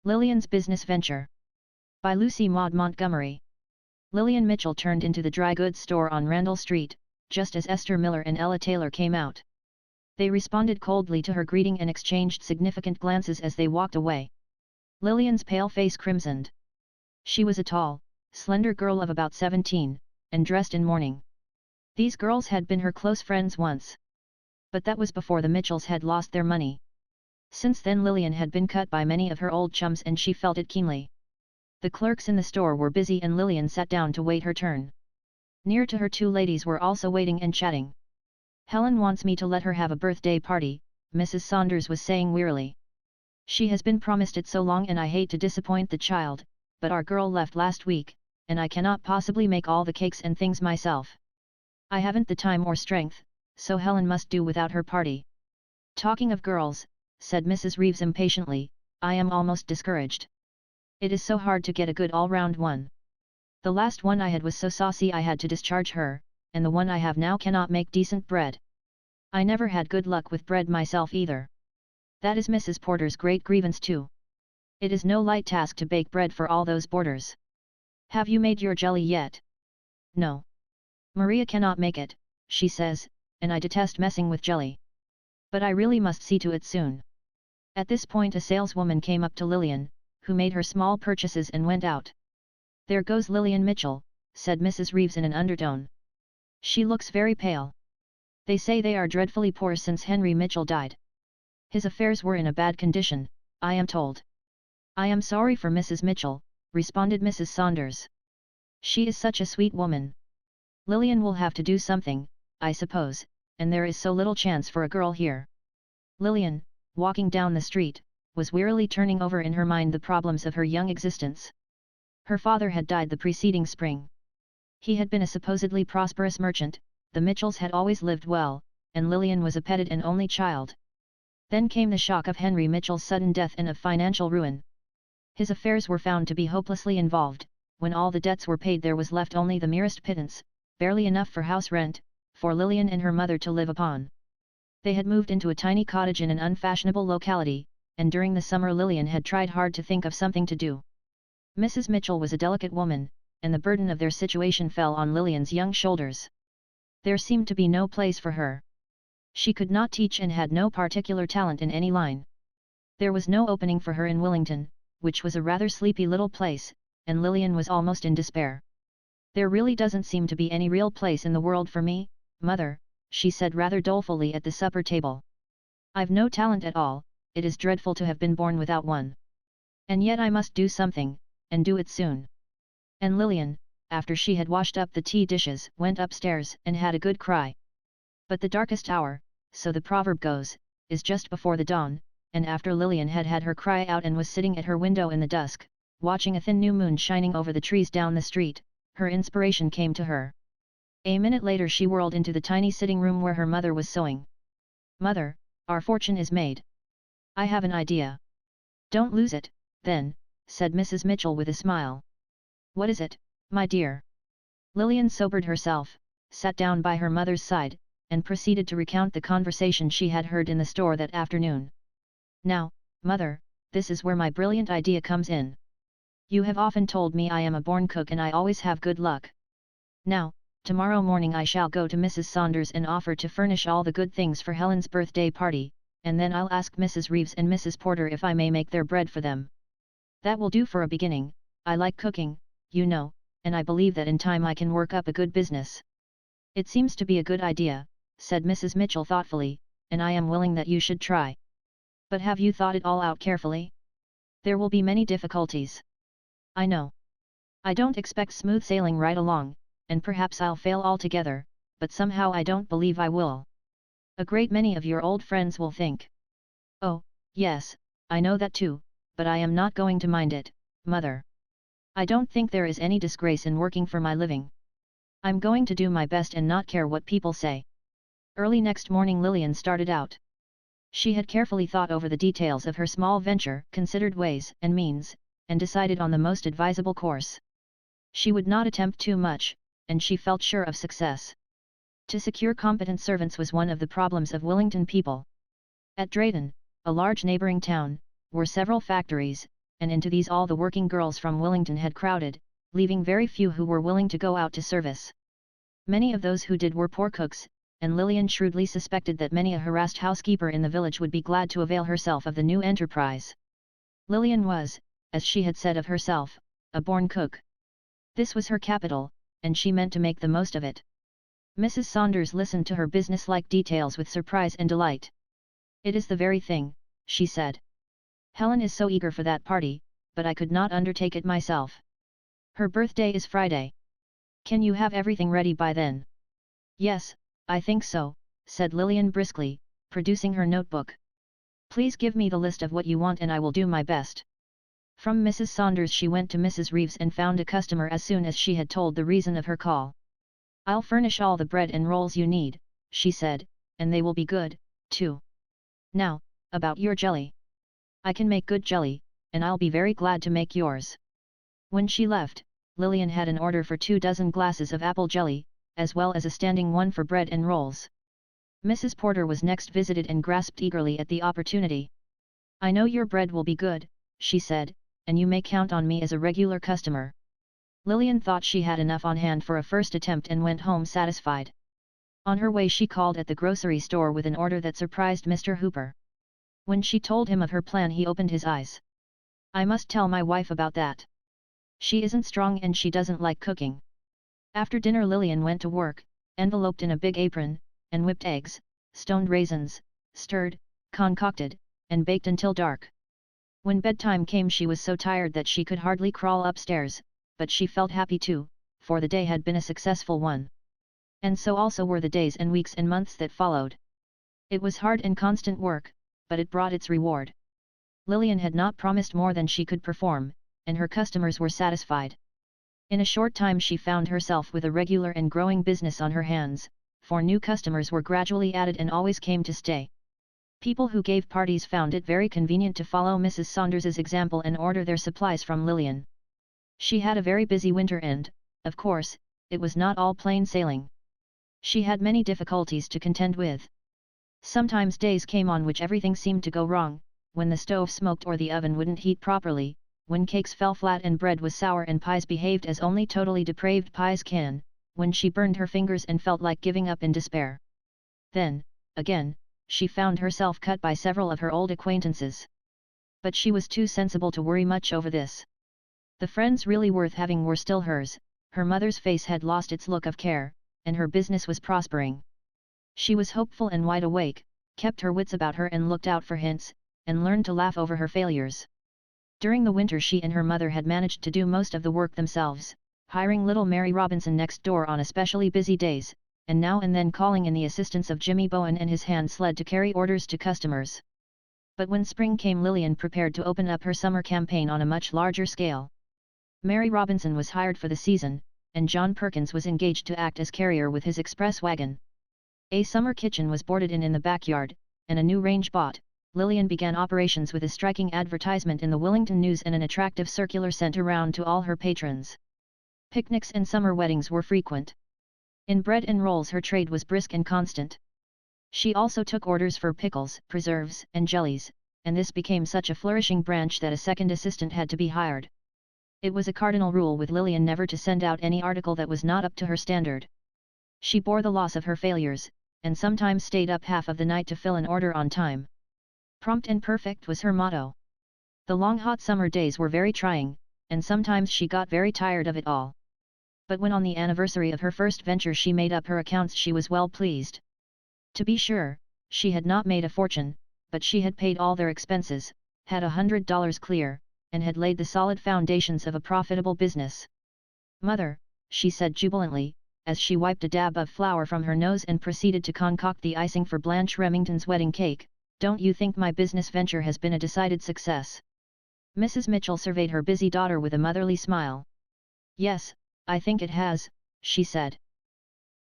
Lilian's Business Venture. By Lucy Maud Montgomery. Lilian Mitchell turned into the dry goods store on Randall Street, just as Esther Miller and Ella Taylor came out. They responded coldly to her greeting and exchanged significant glances as they walked away. Lilian's pale face crimsoned. She was a tall, slender girl of about 17, and dressed in mourning. These girls had been her close friends once. But that was before the Mitchells had lost their money. Since then Lilian had been cut by many of her old chums and she felt it keenly. The clerks in the store were busy and Lilian sat down to wait her turn. Near to her 2 ladies were also waiting and chatting. "Helen wants me to let her have a birthday party," Mrs. Saunders was saying wearily. "She has been promised it so long and I hate to disappoint the child, but our girl left last week, and I cannot possibly make all the cakes and things myself. I haven't the time or strength, so Helen must do without her party." "Talking of girls," said Mrs. Reeves impatiently, "I am almost discouraged. It is so hard to get a good all-round one. The last one I had was so saucy I had to discharge her, and the one I have now cannot make decent bread. I never had good luck with bread myself either. That is Mrs. Porter's great grievance too. It is no light task to bake bread for all those boarders. Have you made your jelly yet?" "No. Maria cannot make it, she says, and I detest messing with jelly. But I really must see to it soon." At this point a saleswoman came up to Lilian, who made her small purchases and went out. "There goes Lilian Mitchell," said Mrs. Reeves in an undertone. "She looks very pale. They say they are dreadfully poor since Henry Mitchell died. His affairs were in a bad condition, I am told." "I am sorry for Mrs. Mitchell," responded Mrs. Saunders. "She is such a sweet woman. Lilian will have to do something, I suppose, and there is so little chance for a girl here." Lilian, walking down the street, was wearily turning over in her mind the problems of her young existence. Her father had died the preceding spring. He had been a supposedly prosperous merchant, the Mitchells had always lived well, and Lilian was a petted and only child. Then came the shock of Henry Mitchell's sudden death and of financial ruin. His affairs were found to be hopelessly involved. When all the debts were paid there was left only the merest pittance, barely enough for house rent, for Lilian and her mother to live upon. They had moved into a tiny cottage in an unfashionable locality, and during the summer Lilian had tried hard to think of something to do. Mrs. Mitchell was a delicate woman, and the burden of their situation fell on Lilian's young shoulders. There seemed to be no place for her. She could not teach and had no particular talent in any line. There was no opening for her in Willington, which was a rather sleepy little place, and Lilian was almost in despair. "There really doesn't seem to be any real place in the world for me, Mother," she said rather dolefully at the supper table. "I've no talent at all, it is dreadful to have been born without one. And yet I must do something, and do it soon." And Lilian, after she had washed up the tea dishes, went upstairs and had a good cry. But the darkest hour, so the proverb goes, is just before the dawn, and after Lilian had had her cry out and was sitting at her window in the dusk, watching a thin new moon shining over the trees down the street, her inspiration came to her. A minute later she whirled into the tiny sitting room where her mother was sewing. "Mother, our fortune is made. I have an idea." "Don't lose it, then," said Mrs. Mitchell with a smile. "What is it, my dear?" Lilian sobered herself, sat down by her mother's side, and proceeded to recount the conversation she had heard in the store that afternoon. "Now, Mother, this is where my brilliant idea comes in. You have often told me I am a born cook and I always have good luck. Now, tomorrow morning I shall go to Mrs. Saunders and offer to furnish all the good things for Helen's birthday party, and then I'll ask Mrs. Reeves and Mrs. Porter if I may make their bread for them. That will do for a beginning. I like cooking, you know, and I believe that in time I can work up a good business." "It seems to be a good idea," said Mrs. Mitchell thoughtfully, "and I am willing that you should try. But have you thought it all out carefully? There will be many difficulties. I know. I don't expect smooth sailing right along, and perhaps I'll fail altogether, but somehow I don't believe I will. A great many of your old friends will think." "Oh, yes, I know that too, but I am not going to mind it, Mother. I don't think there is any disgrace in working for my living. I'm going to do my best and not care what people say." Early next morning Lilian started out. She had carefully thought over the details of her small venture, considered ways and means, and decided on the most advisable course. She would not attempt too much, and she felt sure of success. To secure competent servants was one of the problems of Willington people. At Drayton, a large neighbouring town, were several factories, and into these all the working girls from Willington had crowded, leaving very few who were willing to go out to service. Many of those who did were poor cooks, and Lilian shrewdly suspected that many a harassed housekeeper in the village would be glad to avail herself of the new enterprise. Lilian was, as she had said of herself, a born cook. This was her capital, and she meant to make the most of it. Mrs. Saunders listened to her business-like details with surprise and delight. "It is the very thing," she said. "Helen is so eager for that party, but I could not undertake it myself. Her birthday is Friday. Can you have everything ready by then?" "Yes, I think so," said Lilian briskly, producing her notebook. "Please give me the list of what you want and I will do my best." From Mrs. Saunders she went to Mrs. Reeves and found a customer as soon as she had told the reason of her call. "I'll furnish all the bread and rolls you need," she said, "and they will be good, too. Now, about your jelly. I can make good jelly, and I'll be very glad to make yours." When she left, Lilian had an order for 24 glasses of apple jelly, as well as a standing one for bread and rolls. Mrs. Porter was next visited and grasped eagerly at the opportunity. "I know your bread will be good," she said, "and you may count on me as a regular customer." Lilian thought she had enough on hand for a first attempt and went home satisfied. On her way she called at the grocery store with an order that surprised Mr. Hooper. When she told him of her plan he opened his eyes. "I must tell my wife about that. She isn't strong and she doesn't like cooking." After dinner Lilian went to work, enveloped in a big apron, and whipped eggs, stoned raisins, stirred, concocted, and baked until dark. When bedtime came she was so tired that she could hardly crawl upstairs, but she felt happy too, for the day had been a successful one. And so also were the days and weeks and months that followed. It was hard and constant work, but it brought its reward. Lilian had not promised more than she could perform, and her customers were satisfied. In a short time she found herself with a regular and growing business on her hands, for new customers were gradually added and always came to stay. People who gave parties found it very convenient to follow Mrs. Saunders's example and order their supplies from Lilian. She had a very busy winter and, of course, it was not all plain sailing. She had many difficulties to contend with. Sometimes days came on which everything seemed to go wrong, when the stove smoked or the oven wouldn't heat properly, when cakes fell flat and bread was sour and pies behaved as only totally depraved pies can, when she burned her fingers and felt like giving up in despair. Then, again, she found herself cut by several of her old acquaintances. But she was too sensible to worry much over this. The friends really worth having were still hers, her mother's face had lost its look of care, and her business was prospering. She was hopeful and wide awake, kept her wits about her and looked out for hints, and learned to laugh over her failures. During the winter she and her mother had managed to do most of the work themselves, hiring little Mary Robinson next door on especially busy days, and now and then calling in the assistance of Jimmy Bowen and his hand sled to carry orders to customers. But when spring came Lilian prepared to open up her summer campaign on a much larger scale. Mary Robinson was hired for the season, and John Perkins was engaged to act as carrier with his express wagon. A summer kitchen was boarded in the backyard, and a new range bought. Lilian began operations with a striking advertisement in the Willington News and an attractive circular sent around to all her patrons. Picnics and summer weddings were frequent. In bread and rolls her trade was brisk and constant. She also took orders for pickles, preserves, and jellies, and this became such a flourishing branch that a second assistant had to be hired. It was a cardinal rule with Lilian never to send out any article that was not up to her standard. She bore the loss of her failures, and sometimes stayed up half of the night to fill an order on time. Prompt and perfect was her motto. The long hot summer days were very trying, and sometimes she got very tired of it all. But when on the anniversary of her first venture she made up her accounts she was well pleased. To be sure, she had not made a fortune, but she had paid all their expenses, had $100 clear, and had laid the solid foundations of a profitable business. "Mother," she said jubilantly, as she wiped a dab of flour from her nose and proceeded to concoct the icing for Blanche Remington's wedding cake, "don't you think my business venture has been a decided success?" Mrs. Mitchell surveyed her busy daughter with a motherly smile. "Yes, I think it has," she said.